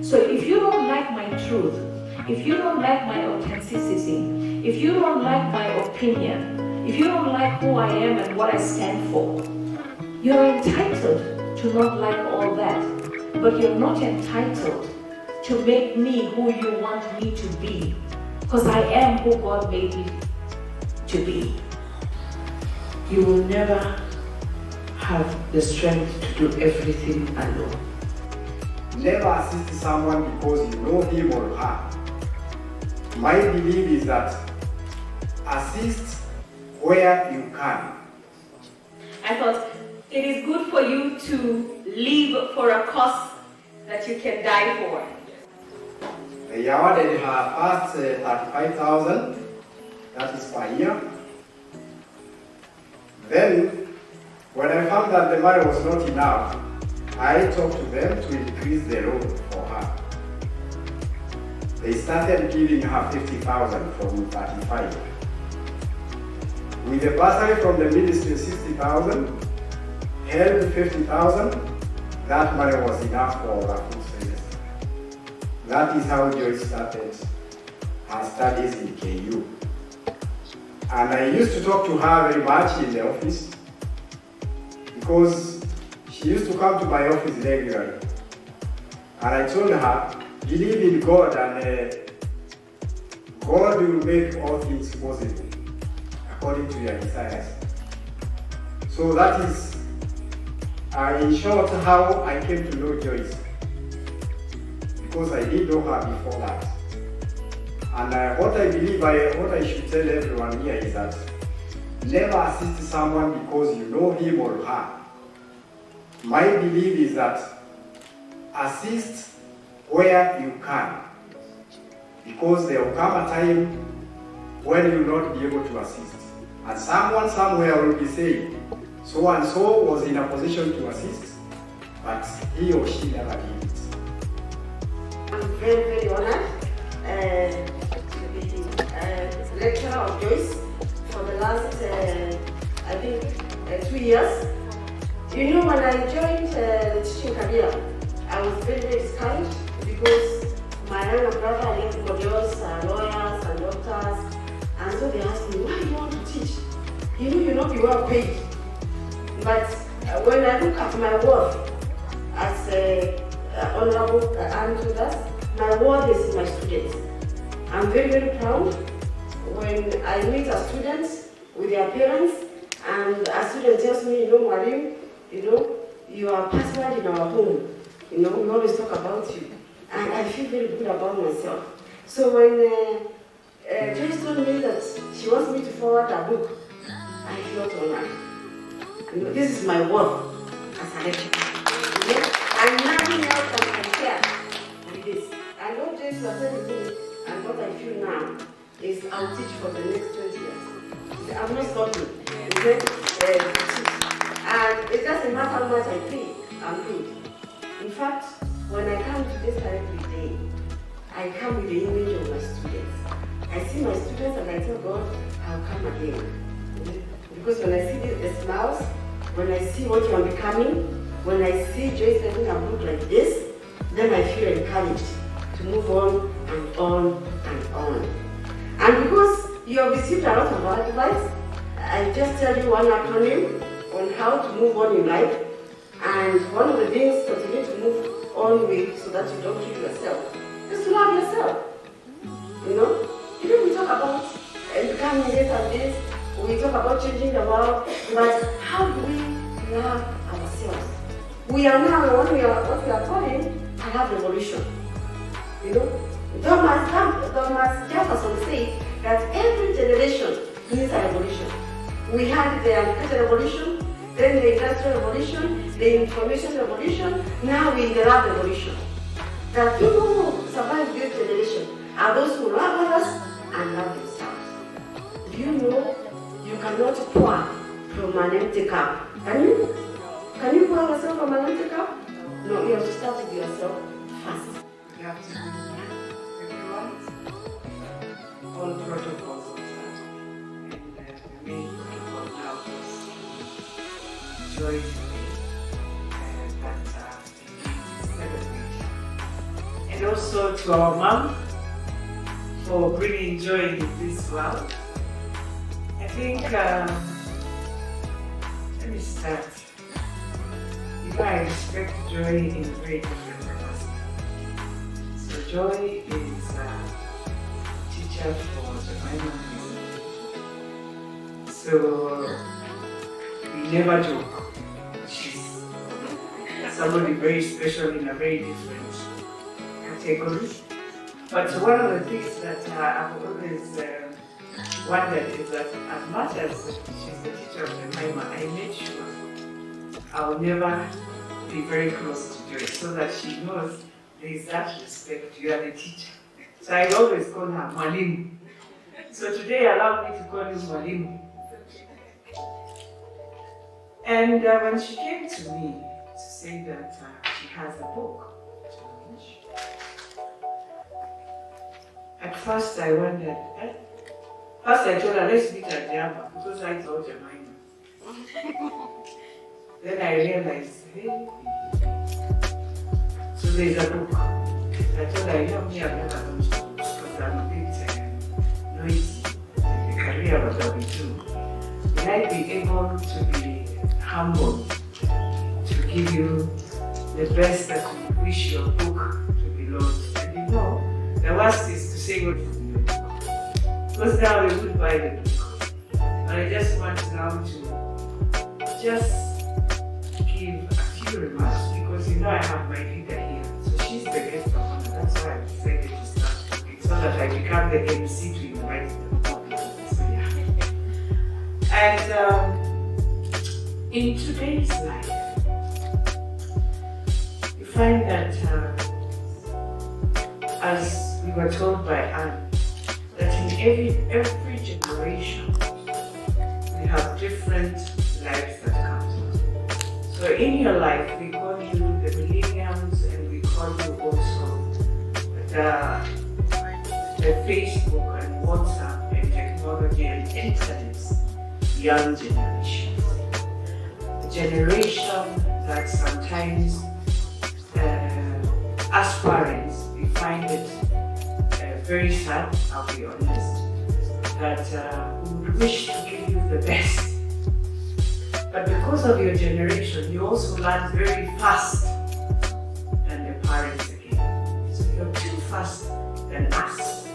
So if you don't like my truth, if you don't like my authenticity, if you don't like my opinion, if you don't like who I am and what I stand for, you're entitled to not like all that, but you're not entitled to make me who you want me to be, because I am who God made me to be. You will never have the strength to do everything alone. Never assist someone because you know him or her. My belief is that assist where you can. I thought it is good for you to live for a cause that you can die for. They awarded her first 35,000, that is per year. Then, when I found that the money was not enough, I talked to them to increase the loan for her. They started giving her 50,000 from 35. With the bursary from the ministry 60,000, help 50,000, that money was enough for her food semester. That is how Joyce started her studies in KU. And I used to talk to her very much in the office because she used to come to my office regularly. And I told her, believe in God and God will make all things possible according to your desires. So that is, in short, how I came to know Joyce. Because I did know her before that. And what I believe, what I should tell everyone here is that never assist someone because you know him or her. My belief is that assist where you can, because there will come a time when you will not be able to assist. And someone somewhere will be saying, so and so was in a position to assist, but he or she never did it. I'm very, very honored to be lecturer of Joyce for the last, I think, 2 years. You know, when I joined the teaching career, I was very, very discouraged because my younger brother and everybody else are lawyers and doctors, and so they asked me, why do you want to teach? You know, you're not be well paid. But when I look at my worth as Honorable Anne told us, my worth is in my students. I'm very, very proud when I meet a student with their parents and a student tells me, you know, Marim, you know, you are password in our home. You know, we always talk about you. And I feel very good about myself. So when Joyce told me that she wants me to forward a book, I felt honored. You know, this is my work as a lecturer. You know? And nothing else can compare with this. And what Joyce was telling me and what I feel now is I'll teach for the next 20 years. I'm not stopping. And it doesn't matter how much I pay, I'm good. In fact, when I come to this every day, I come with the image of my students. I see my students and I tell God, I'll come again. Because when I see the smiles, when I see what you are becoming, when I see Joyce having a book like this, then I feel encouraged to move on and on and on. And because you have received a lot of advice, I just tell you one acronym on how to move on in life. And one of the things that you need to move on with so that you don't kill yourself is to love yourself. You know? Even we talk about becoming this and this, we talk about changing the world, but how do we love ourselves? We are now what we are calling a love revolution. You know? Thomas Jefferson said that every generation needs a revolution. We had the agricultural revolution, then the industrial revolution, the information revolution, now we're in the love revolution. The people who survive this generation are those who love others and love themselves. Do you know you cannot pour from an empty cup? Can you? Can you pour yourself from an empty cup? No, you have to start with yourself first. You have to be everyone all protocols observed. And the main protocol now was joyfully that celebrate and also to our mom for bringing joy in this world. I think, let me start. I respect Joy in a very different capacity. So Joy is a teacher for Jemima. So we never joke. She's somebody very special in a very different category. But one of the things that I've always wondered is that as much as she's the teacher of Jemima, I made sure I will never be very close to Joy so that she knows there is that respect. You are the teacher. So I always call her Mwalimu. So today allow me to call you Mwalimu. And when she came to me to say that she has a book to launch, at first I wondered, First I told her, let's meet at Java because I told Jemima. Then I realized, hey, so there's a book. I told her, you know me, I've never launched books because I'm a bit noisy. The career was what we do. Will I be able to be humble to give you the best that you wish your book to be launched? And you know, the worst is to say what you do. Because now we would buy the book. But I just want now to just give a few remarks because you know I have my leader here. So she's the guest of honor. That's why I decided to start talking so that I become the MC to invite them. So yeah. And in today's life, you find that as we were told by Anne, that in every generation we have different lives that come. So in your life, we call you the millennials and we call you also the Facebook and WhatsApp and technology and internet young generation. The generation that sometimes as parents, we find it very sad, I'll be honest, that we would wish to give you the best. But because of your generation, you also learn very fast than the parents again. So you're too fast than us.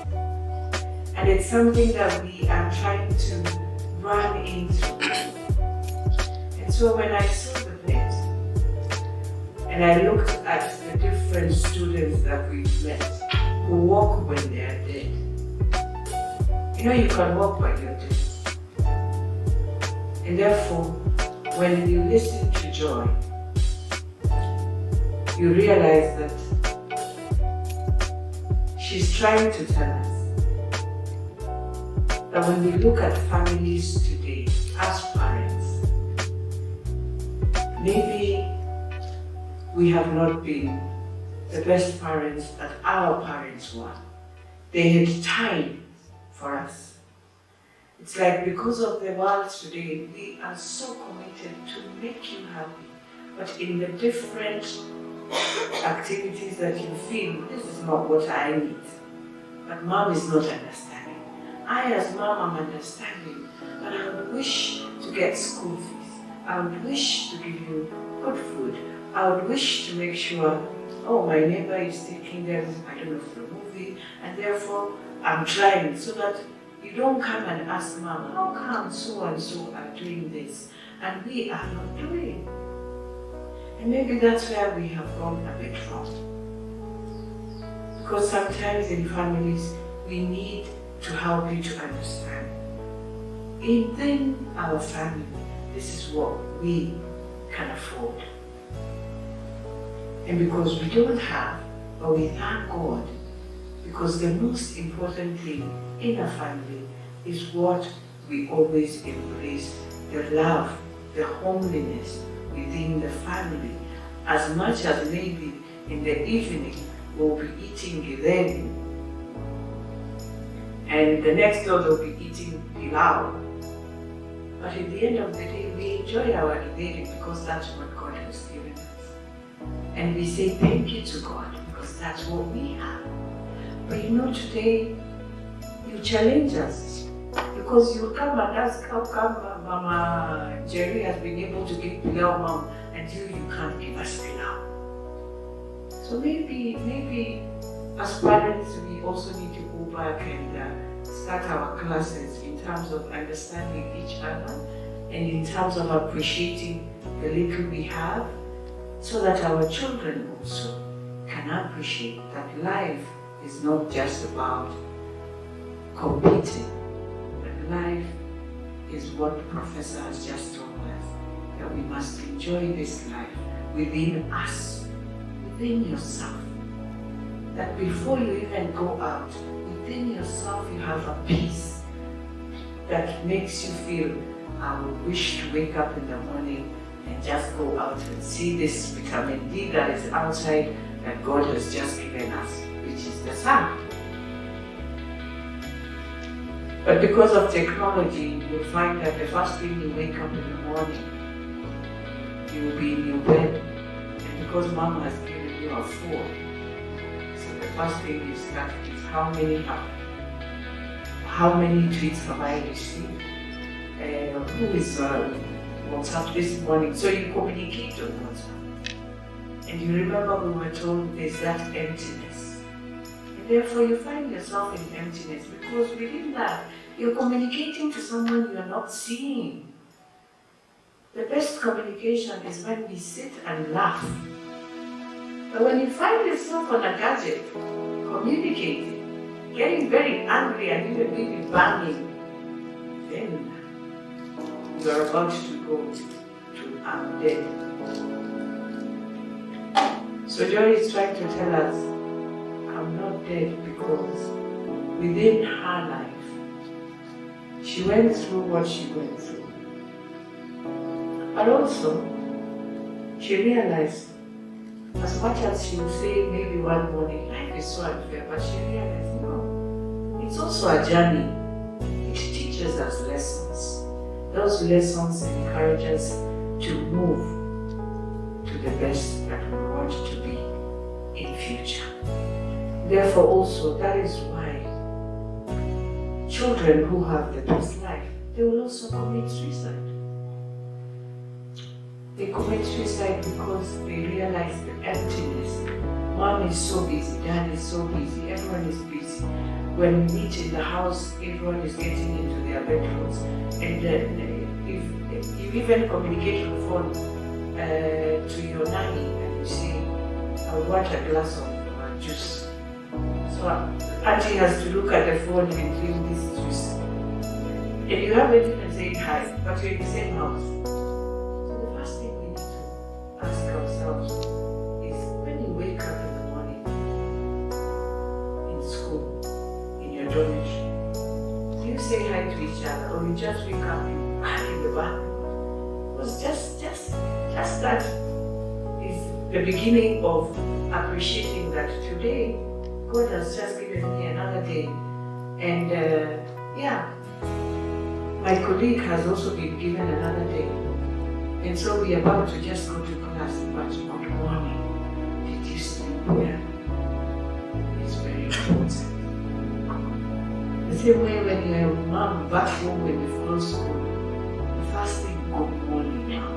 And it's something that we are trying to run into. And so when I saw the plate, and I looked at the different students that we've met, who walk when they are dead. You know, you can walk when you're dead. And therefore, when you listen to Joy, you realize that she's trying to tell us that when we look at families today as parents, maybe we have not been the best parents that our parents were. They had time for us. It's like because of the world today, we are so committed to make you happy, but in the different activities that you feel, this is not what I need. But mom is not understanding. I as mom am understanding, but I would wish to get school fees. I would wish to give you good food. I would wish to make sure, oh, my neighbor is taking them, I don't know, for a movie, and therefore I'm trying so that you don't come and ask mom, how come so and so are doing this and we are not doing? And maybe that's where we have gone a bit wrong. Because sometimes in families, we need to help you to understand. Within our family, this is what we can afford. And because we don't have, but we thank God, because the most important thing in a family is what we always embrace, the love, the homeliness within the family. As much as maybe in the evening we'll be eating githeri, and the next door they'll be eating pilau. But at the end of the day, we enjoy our githeri because that's what God has given us. And we say thank you to God because that's what we have. But you know, today, you challenge us because you come and ask how come Mama Jerry has been able to give pilau, Mom, and you can't give us pilau. So maybe as parents, we also need to go back and start our classes in terms of understanding each other and in terms of appreciating the little we have, so that our children also can appreciate that life is not just about competing, but life is what the professor has just told us, that we must enjoy this life within us, within yourself. That before you even go out, within yourself you have a peace that makes you feel, I would wish to wake up in the morning and just go out and see this vitamin D that is outside that God has just given us, which is the sun. But because of technology, you'll find that the first thing you wake up in the morning, you will be in your bed. And because Mom has given you a phone, so the first thing you start is how many tweets have I received? Who is WhatsApp this morning? So you communicate on WhatsApp. And you remember we were told there's that emptiness. And therefore you find yourself in emptiness because within that, you're communicating to someone you're not seeing. The best communication is when we sit and laugh. But when you find yourself on a gadget, communicating, getting very angry and even maybe banging, then you're about to go to I'm dead. So Joy is trying to tell us, I'm not dead because within her life, she went through what she went through. But also, she realized, as much as she would say maybe one morning, life is so unfair, but she realized, no, it's also a journey. It teaches us lessons. Those lessons encourage us to move to the best that we want to be in future. Therefore also, that is why children who have the best life, they will also commit suicide. They commit suicide because they realize the emptiness. Mom is so busy, dad is so busy, everyone is busy. When we meet in the house, everyone is getting into their bedrooms. And if you even communicate on the phone to your nanny and you say, I want a glass of juice. So auntie has to look at the phone and drink this juice. And you haven't even said hi, but you're in the same house. So the first thing we need to ask ourselves is, when you wake up in the morning, in school, in your dormitory, do you say hi to each other, or you just wake up in the bathroom? Because just that is the beginning of appreciating that today God has just given me another day. And my colleague has also been given another day. And so we are about to just go to class, but good morning. Did you sleep well? It's very important. The same way when your mom back home when you follow school, the first thing, good morning now.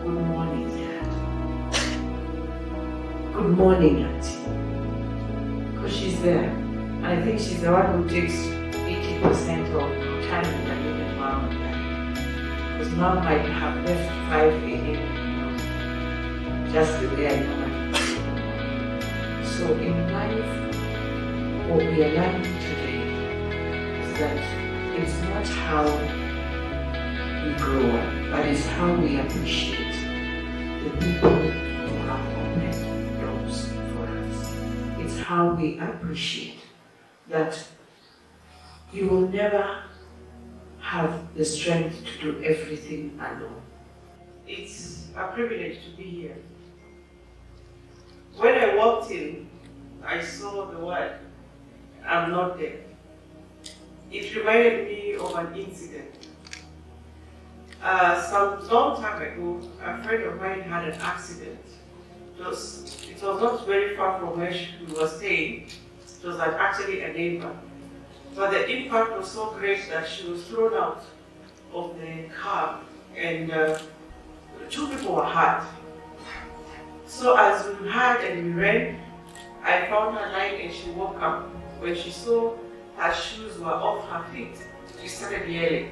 Good morning, Dad. Good morning, Auntie. Because she's there. And I think she's the one who takes 80% of your time than even Mom and Dad. Because Mom might have left 5 a.m. just the way I normally do. So in life, what we are learning today is that it's not how we grow up, but it's how we appreciate the people who have opened doors for us. It's how we appreciate that you will never have the strength to do everything alone. It's a privilege to be here. When I walked in, I saw the word, I'm not dead. It reminded me of an incident. Some long time ago, a friend of mine had an accident. It it was not very far from where we were staying. It was like actually a neighbor. But the impact was so great that she was thrown out of the car, and 2 people were hurt. So as we had and we ran, I found her lying and she woke up. When she saw her shoes were off her feet, she started yelling,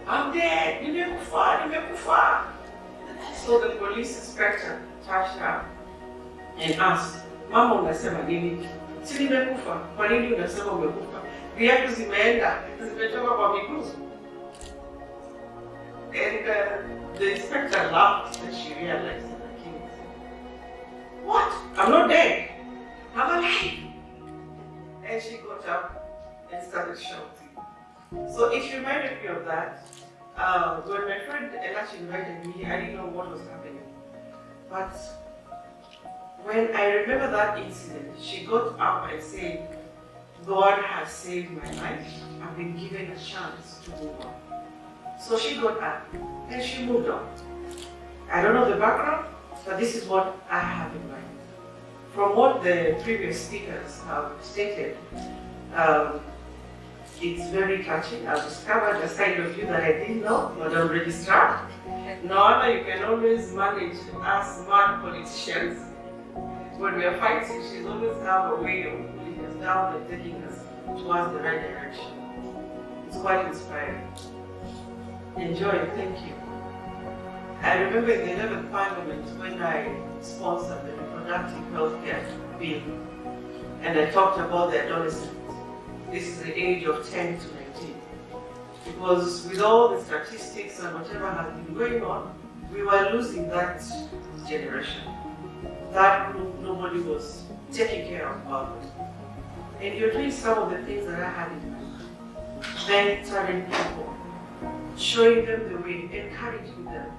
"I'm dead, nimekufa, nimekufa." So the police inspector touched her and asked, "Mama, unasema nini? Si nimekufa, kwa nini unasema umekufa? Viatu zimeenda, zimetoka kwa miguu." And the inspector laughed and she realized that the king said, "What? I'm not dead. I'm alive." And she got up and started shouting. So it reminded me of that. When my friend Elachi invited me, I didn't know what was happening. But when I remember that incident, she got up and said, "God has saved my life. I've been given a chance to move on." So she got up and she moved on. I don't know the background, but this is what I have in mind. From what the previous speakers have stated, it's very touching. I've discovered a side of you that I didn't know, but I'm registered. Now you can always manage us smart politicians. When we are fighting, she's always have a way of pulling us down and taking us towards the right direction. It's quite inspiring. Enjoy, thank you. I remember in the 11th Parliament when I sponsored the reproductive health care bill, and I talked about the adolescents. This is the age of 10 to 19. Because with all the statistics and whatever has been going on, we were losing that generation. That group, nobody was taking care of others. And you're doing some of the things that I had in mind. Mentoring people, showing them the way, encouraging them.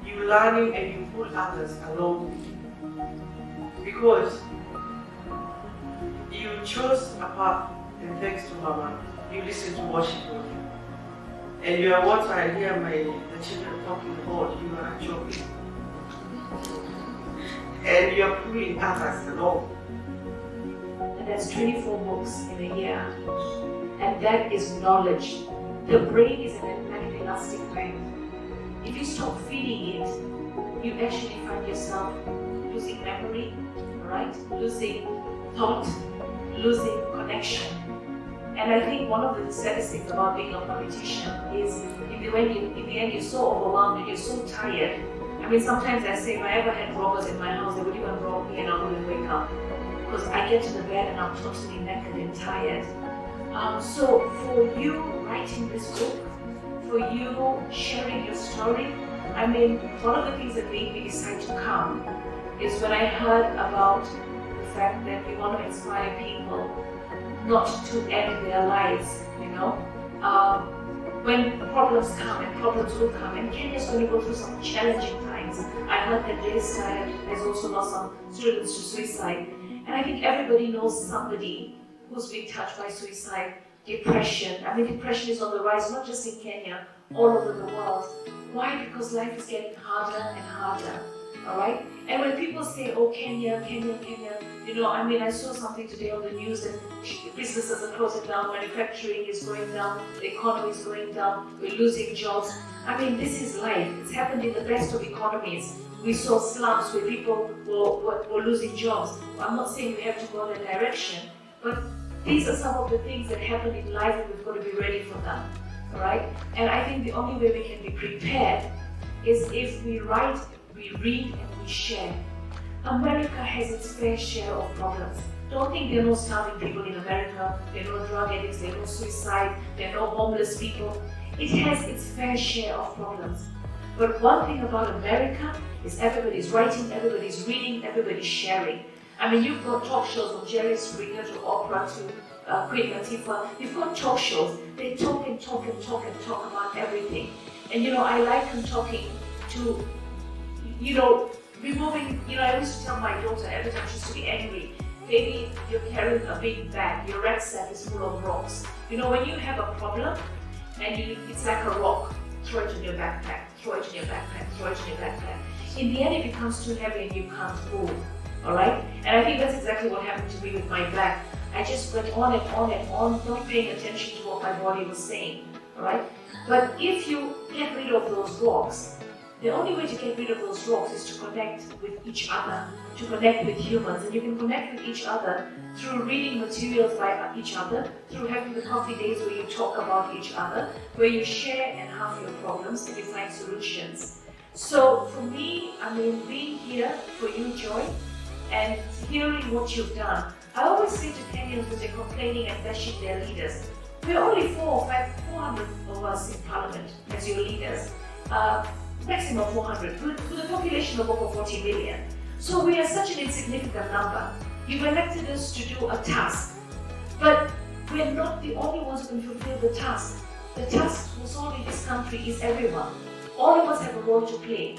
You learning and you pull others along with you. Because you chose a path, and thanks to Mama, you listen to what she told you. And you are what I hear the children talking about, you are joking. And you are pulling others along. And that's 24 books in a year. And that is knowledge. The brain is an elastic band. If you stop feeding it, you actually find yourself losing memory, right? Losing thought, losing connection. And I think one of the saddest things about being a politician is in the end you're so overwhelmed and you're so tired. I mean, sometimes I say if I ever had robbers in my house, they would even rob me and I wouldn't wake up. Because I get to the bed and I'm totally naked and tired. So for you writing this book, for you sharing your story, I mean, one of the things that made me decide to come is when I heard about the fact that we want to inspire people not to end their lives, you know. When problems come, and problems will come, and Kenya's going to go through some challenging times. I heard that there's also lost some students to suicide. And I think everybody knows somebody who's been touched by suicide, depression. I mean, depression is on the rise, not just in Kenya, all over the world. Why? Because life is getting harder and harder, all right? And when people say, oh, Kenya, you know, I mean, I saw something today on the news that businesses are closing down, manufacturing is going down, the economy is going down, we're losing jobs. I mean, this is life. It's happened in the best of economies. We saw slums where people were losing jobs. I'm not saying we have to go in that direction, but these are some of the things that happen in life and we've got to be ready for them, all right? And I think the only way we can be prepared is if we write, we read, and we share. America has its fair share of problems. Don't think there are no starving people in America, there are no drug addicts, there are no suicide, there are no homeless people. It has its fair share of problems. But one thing about America is everybody's writing, everybody's reading, everybody's sharing. I mean, you've got talk shows from Jerry Springer to Oprah to Queen Latifah. You've got talk shows. They talk and talk and talk and talk about everything. And you know, I like them talking to, you know, removing, you know, I used to tell my daughter every time she used to be angry, baby, you're carrying a big bag, your rucksack is full of rocks. You know, when you have a problem and it's like a rock, throw it in your backpack, throw it in your backpack, throw it in your backpack. in the end it becomes too heavy and you can't move. Alright? And I think that's exactly what happened to me with my back. I just went on and on and on, not paying attention to what my body was saying. Alright? But if you get rid of those rocks, the only way to get rid of those rocks is to connect with each other, to connect with humans. And you can connect with each other through reading materials by each other, through having the coffee days where you talk about each other, where you share and half your problems and you find solutions. So for me, being here for you, Joy, and hearing what you've done, I always say to Kenyans when they're complaining and bashing their leaders, we're only 400 of us in parliament as your leaders. Maximum 400, with a population of over 40 million. So we are such an insignificant number. You've elected us to do a task, but we're not the only ones who can fulfill the task. The task for solving this country is everyone. All of us have a role to play.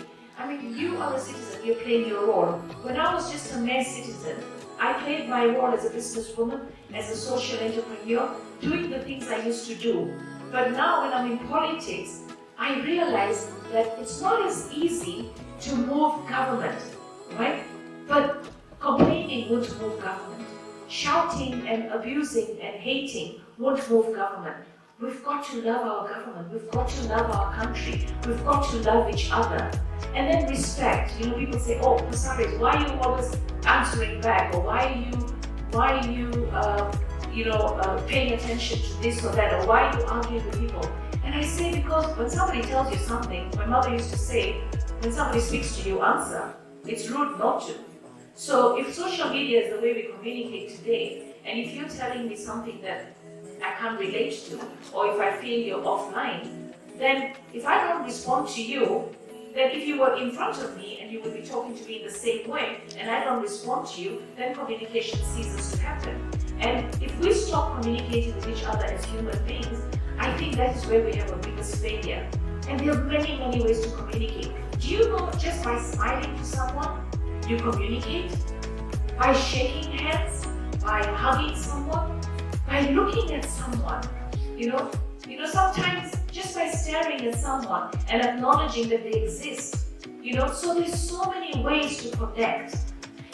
You are a citizen, you're playing your role. When I was just a mere citizen, I played my role as a businesswoman, as a social entrepreneur, doing the things I used to do. But now when I'm in politics, I realize that it's not as easy to move government, right? But complaining won't move government. Shouting and abusing and hating won't move government. We've got to love our government. We've got to love our country. We've got to love each other. And then respect. People say, oh, Masaris, why are you always answering back? Or why are you paying attention to this or that? Or why are you arguing with people? And I say, because when somebody tells you something, my mother used to say, when somebody speaks to you, answer. It's rude not to. So if social media is the way we communicate today, and if you're telling me something that I can't relate to, or if I feel you're offline, then if I don't respond to you, then if you were in front of me and you would be talking to me in the same way, and I don't respond to you, then communication ceases to happen. And if we stop communicating with each other as human beings, I think that is where we have a biggest failure. And there are many, many ways to communicate. Do you know just by smiling to someone, you communicate? By shaking hands, by hugging someone, by looking at someone, sometimes just by staring at someone and acknowledging that they exist, so there's so many ways to connect.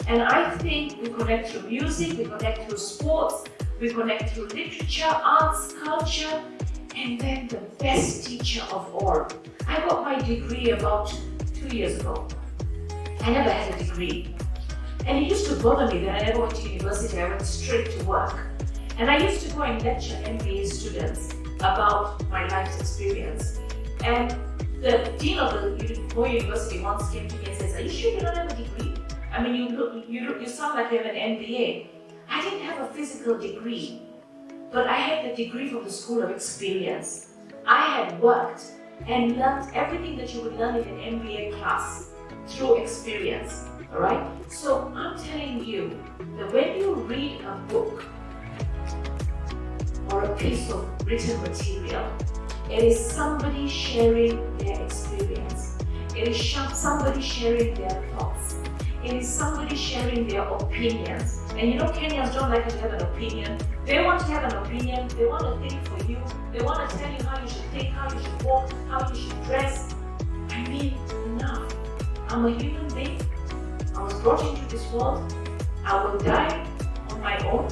And I think we connect through music, we connect through sports, we connect through literature, arts, culture, and then the best teacher of all. I got my degree about 2 years ago. I never had a degree. And it used to bother me that I never went to university, I went straight to work. And I used to go and lecture MBA students about my life's experience. And the dean of the Moi University once came to me and says, are you sure you don't have a degree? You sound like you have an MBA. I didn't have a physical degree, but I had the degree from the School of Experience. I had worked and learned everything that you would learn in an MBA class through experience, all right? So I'm telling you that when you read a book or a piece of written material, it is somebody sharing their experience. It is somebody sharing their thoughts. It is somebody sharing their opinions. And Kenyans don't like to have an opinion. They want to have an opinion. They want to think for you. They want to tell you how you should think, how you should walk, how you should dress. Enough. I'm a human being. I was brought into this world. I will die on my own.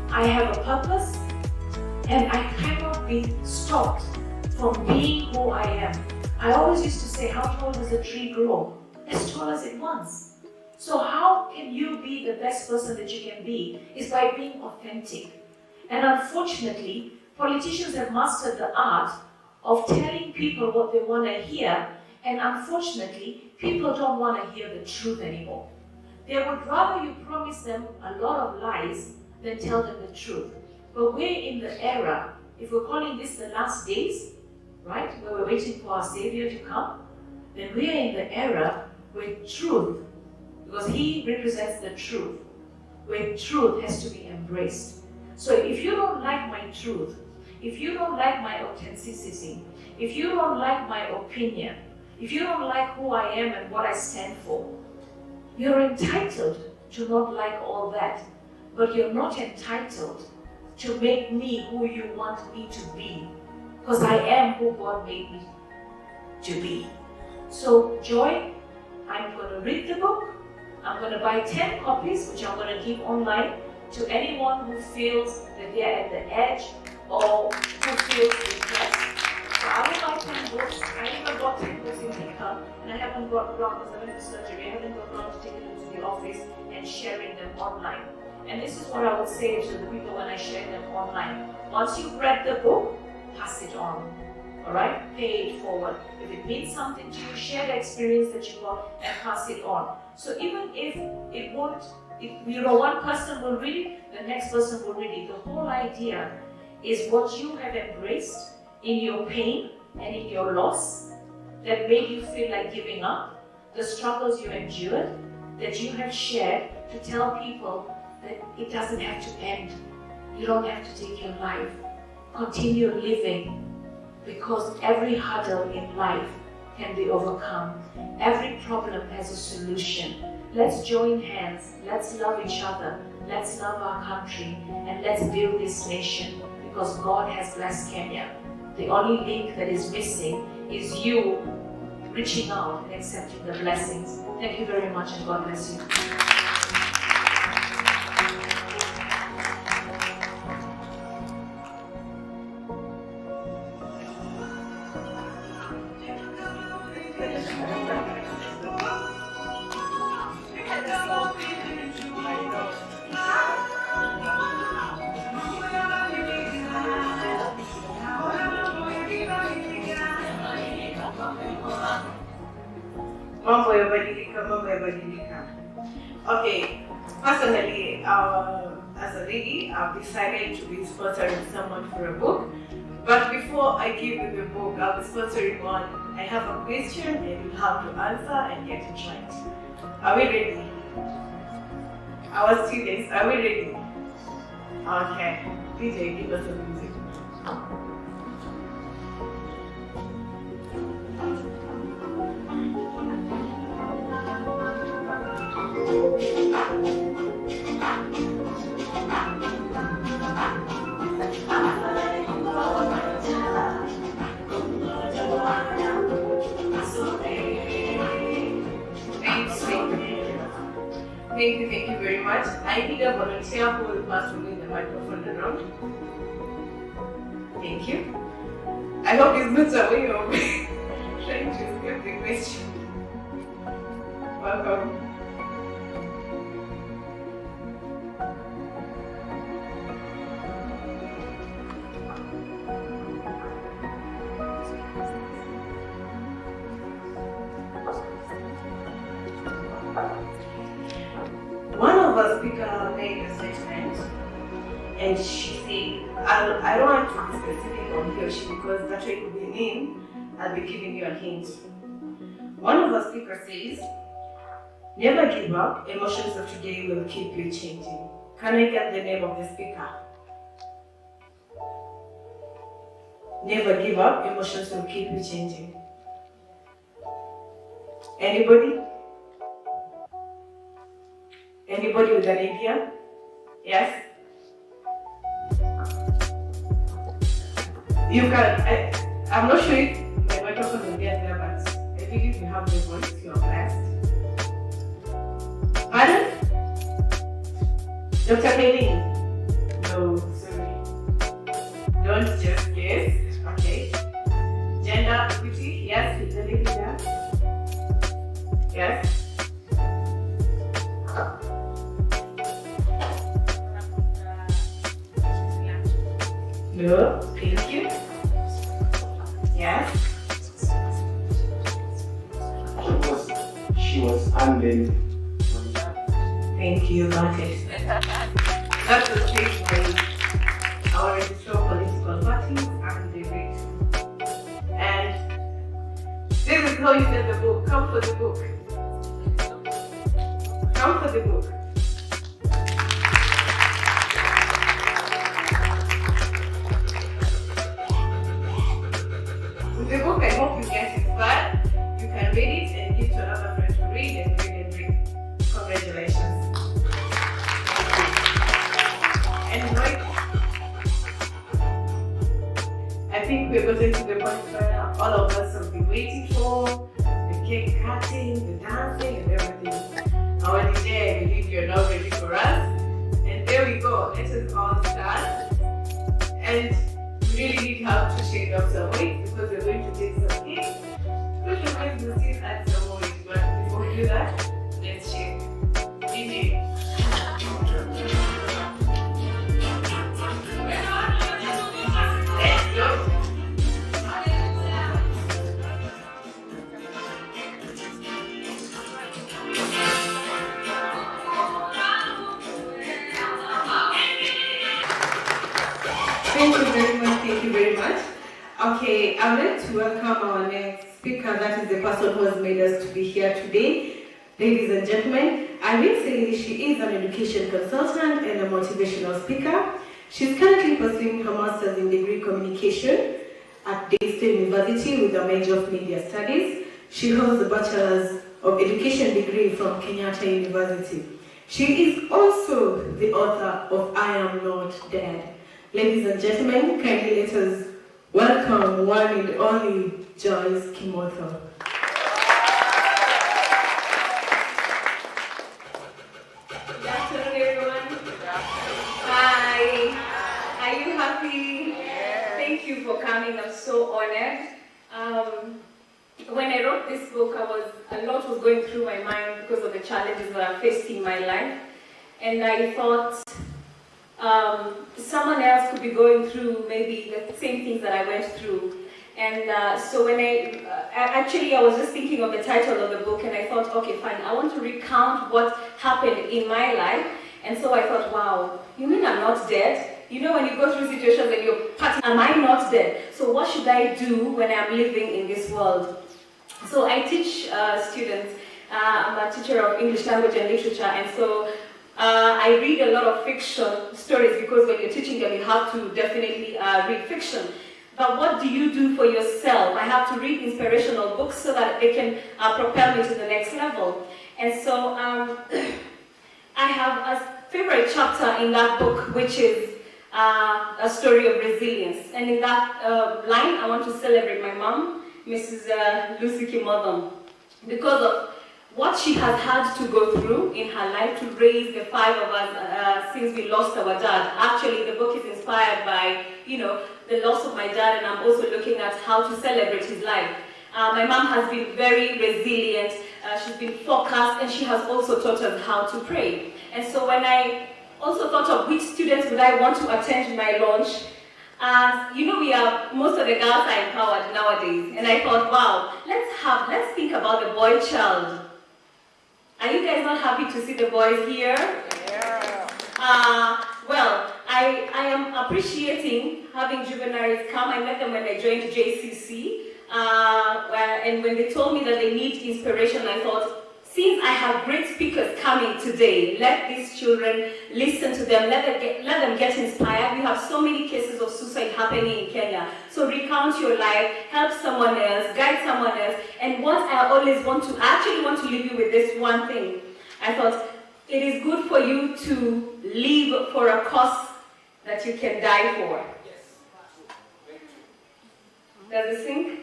I have a purpose, and I cannot be stopped from being who I am. I always used to say, how tall does a tree grow? As tall as it wants. So how can you be the best person that you can be? Is by being authentic. And unfortunately, politicians have mastered the art of telling people what they want to hear, and unfortunately, people don't want to hear the truth anymore. They would rather you promise them a lot of lies than tell them the truth. But we're in the era, if we're calling this the last days, right, where we're waiting for our Savior to come, then we're in the era where truth, because He represents the truth, where truth has to be embraced. So if you don't like my truth, if you don't like my authenticity, if you don't like my opinion, if you don't like who I am and what I stand for, you're entitled to not like all that, but you're not entitled to make me who you want me to be, because I am who God made me to be. So, Joy, I'm going to read the book. I'm going to buy 10 copies, which I'm going to give online to anyone who feels that they're at the edge or who feels depressed. So I will buy 10 books. I even bought 10 books in Nika, and I haven't got around because I went for surgery. I haven't got around to taking them to the office and sharing them online. And this is what I would say to the people when I share them online. Once you've read the book, pass it on. Alright? Pay it forward. If it means something to you, share the experience that you got and pass it on. So even if it won't, if one person will read it, the next person will read it. The whole idea is what you have embraced in your pain and in your loss that made you feel like giving up, the struggles you endured, that you have shared to tell people that it doesn't have to end. You don't have to take your life. Continue living, because every hurdle in life can be overcome. Every problem has a solution. Let's join hands, let's love each other, let's love our country, and let's build this nation, because God has blessed Kenya. The only link that is missing is you reaching out and accepting the blessings. Thank you very much, and God bless you. Mambo yabadilika. Okay, personally, as a lady, I've decided to be sponsoring someone for a book. But before I give you the book, I'll be sponsoring one. I have a question and you'll have to answer and get it right. Are we ready? Our students, are we ready? Okay. DJ, give us the music. Thank you very much. I need a volunteer who will pass me the microphone around. Thank you. I hope it's not a way of trying to escape the question. Welcome. One of our speakers made a statement, and she said, I don't want to be specific on he or she because that way could be mean. I'll be giving you a hint. One of our speakers says, never give up, emotions of today will keep you changing. Can I get the name of the speaker? Never give up, emotions will keep you changing. Anybody? Anybody with an idea? Yes? You can, I'm not sure if the microphone will get there, but I believe you have the voice, you're blessed. Pardon? Dr. Kaylin? No, sorry. Don't just guess. Okay. Gender equity? Yes, is the lady there? Yes? No, thank you. Yes? She was unnamed. Thank you, Martin. That was said by our registrar of political parties and the victim. And this is how you said the book. Come for the book. Come for the book. With the book, I hope you get inspired. You can read it and give to another friend to read and read and read. Congratulations. And right, I think we're getting to the point where all of us have been waiting for the cake cutting, the dancing. do that? Let's check. DJ. Let's go. Thank you very much. Thank you very much. Okay, I'd like to welcome our next speaker. That is the person who has made us to be here today. Ladies and gentlemen, Irene Seli, she is an education consultant and a motivational speaker. She's currently pursuing her master's in degree communication at Day State University with a major of media studies. She holds a bachelor's of education degree from Kenyatta University. She is also the author of I Am Not Dead. Ladies and gentlemen, kindly let us welcome one and only Joyce Kimotho. Good afternoon, everyone. Hi. Are you happy? Yeah. Thank you for coming. I'm so honored. When I wrote this book, a lot was going through my mind because of the challenges that I faced in my life, and I thought someone else could be going through maybe the same things that I went through. And so when I was just thinking of the title of the book, and I thought, okay, fine, I want to recount what happened in my life. And so I thought, wow, you mean I'm not dead? You know, when you go through situations and you're partying, am I not dead? So what should I do when I'm living in this world? So I teach students. I'm a teacher of English language and literature, and so I read a lot of fiction stories because when you're teaching them, you have to definitely read fiction. But what do you do for yourself? I have to read inspirational books so that they can propel me to the next level. And so I have a favorite chapter in that book, which is a story of resilience. And in that line, I want to celebrate my mom, Mrs. Lucy Kimotho, because of what she has had to go through in her life to raise the five of us since we lost our dad. Actually, the book is inspired by, the loss of my dad, and I'm also looking at how to celebrate his life. My mom has been very resilient, she's been focused, and she has also taught us how to pray. And so when I also thought of which students would I want to attend my launch, most of the girls are empowered nowadays, and I thought, wow, let's think about the boy child. Are you guys not happy to see the boys here? Yeah. Well, I am appreciating having juveniles come. I met them when I joined JCC, and when they told me that they need inspiration, I thought, since I have great speakers coming today, let these children listen to them, let them get inspired. We have so many cases of suicide happening in Kenya. So recount your life, help someone else, guide someone else. And what I actually want to leave you with this one thing. I thought, it is good for you to live for a cause that you can die for. Does it sink?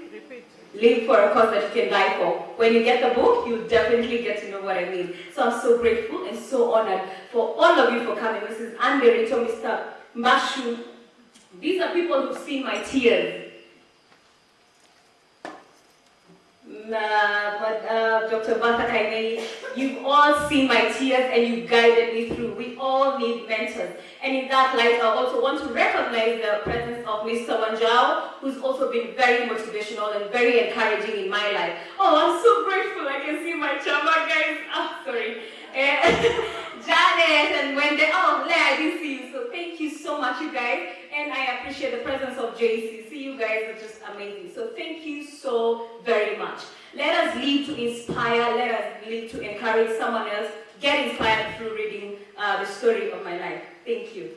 Live for a cause that you can die for. When you get the book, you'll definitely get to know what I mean. So I'm so grateful and so honored for all of you for coming. Mrs. Anderito, Mr. Mashu. These are people who've seen my tears. Dr. Bata Kainei, you've all seen my tears and you've guided me through. We all need mentors. And in that light, I also want to recognize the presence of Mr. Wanjao, who's also been very motivational and very encouraging in my life. Oh, I'm so grateful. I can see my chama guys. Oh, sorry. Janet and Wendy. Oh, Leah, I didn't see you. So thank you so much, you guys. And I appreciate the presence of JCC. You guys are just amazing. So thank you so very much. Let us live to inspire. Let us live to encourage someone else. Get inspired through reading the story of my life. Thank you.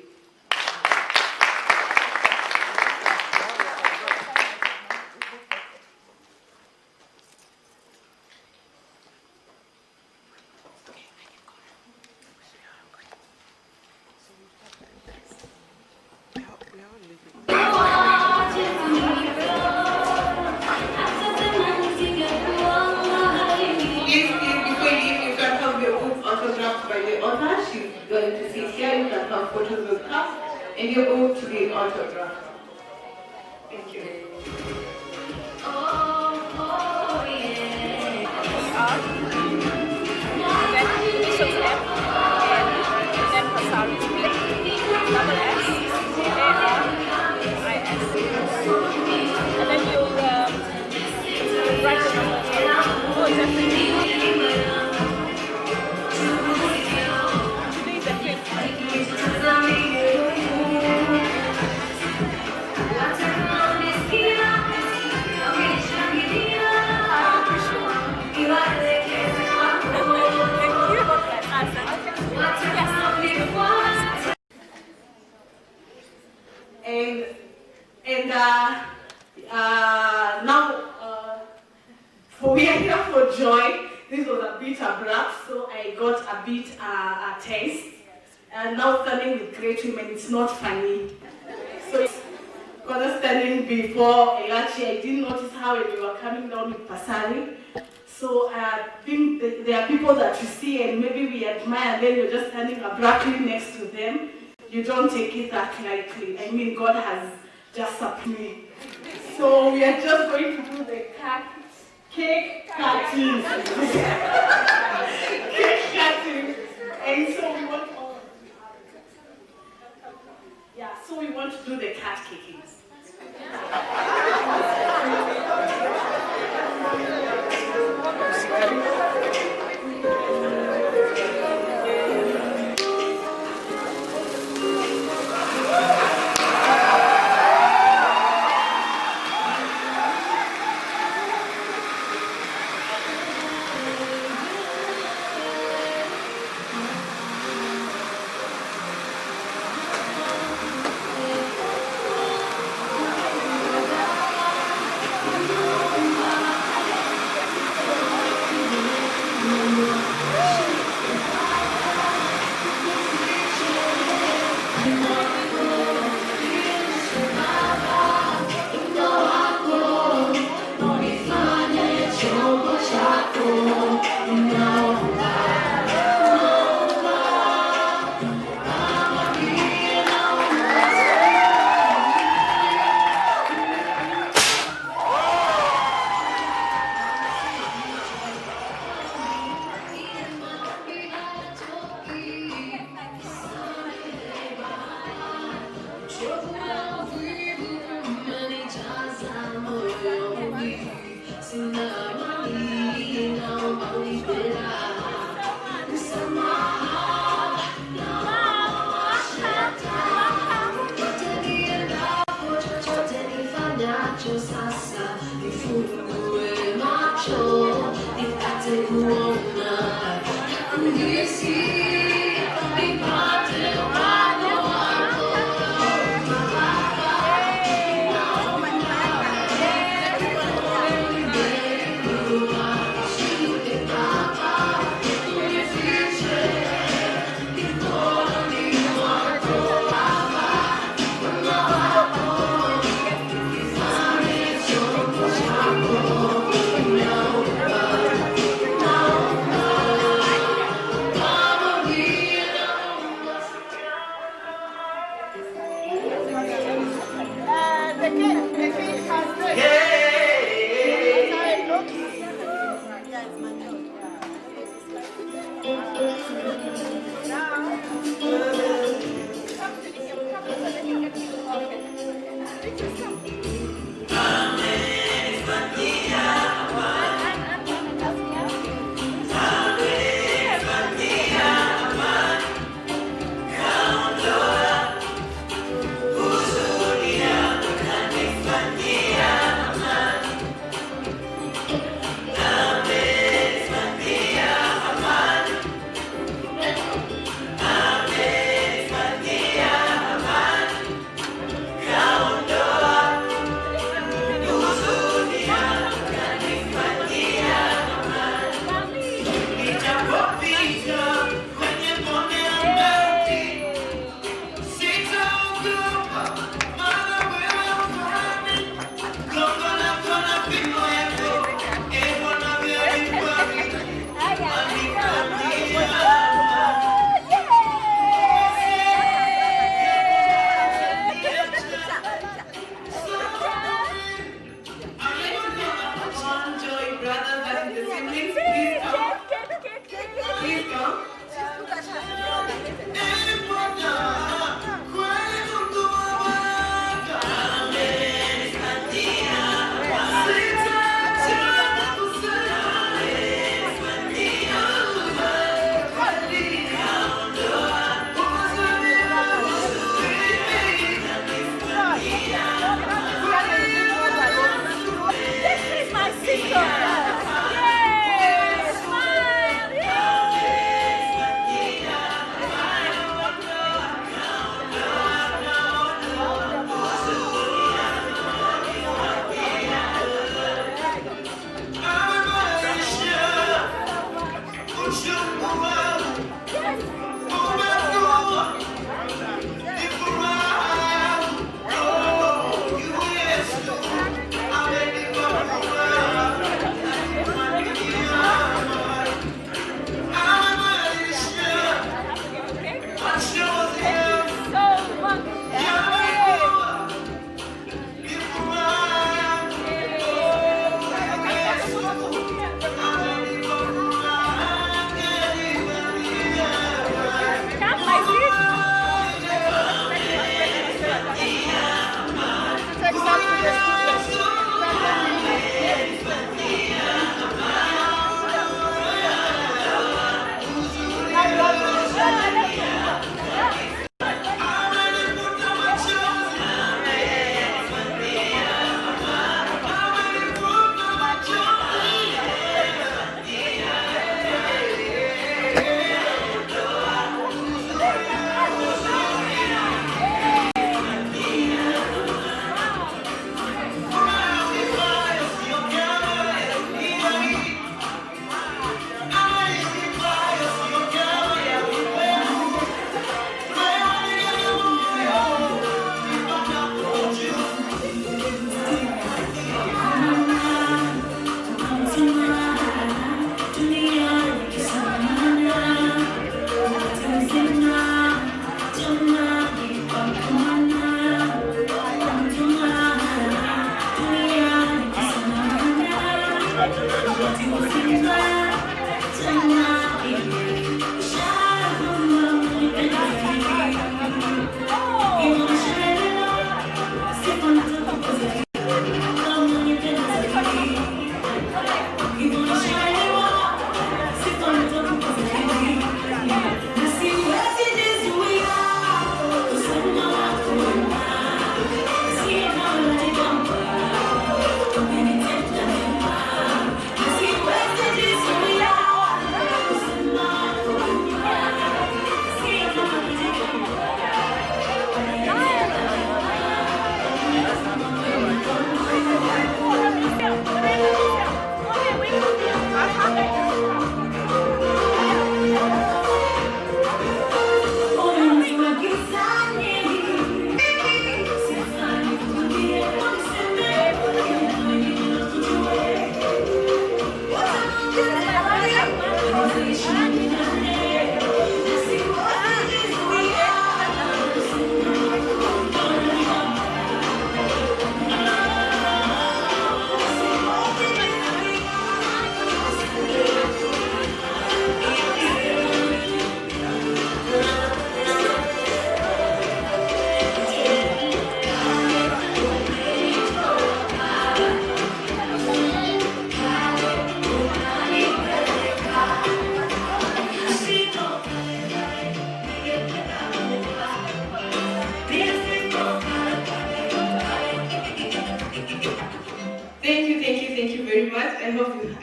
And you're going to be autographed. Thank you. Oh, yeah. bit abrupt, so I got a bit a taste. And now standing with great women, it's not funny. So because standing before Elachi, I didn't notice how when you were coming down with Pasari. So I think there are people that you see and maybe we admire, and then you're just standing abruptly next to them. You don't take it that lightly. I mean, God has just upped me. So we are just going to do the cake cutting. Cake cutting. And so we want so we want to do the cat caking. Please come.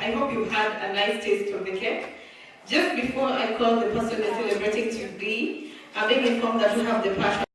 I hope you had a nice taste of the cake. Just before I call the person celebrating to be, I'm being informed that we have the passion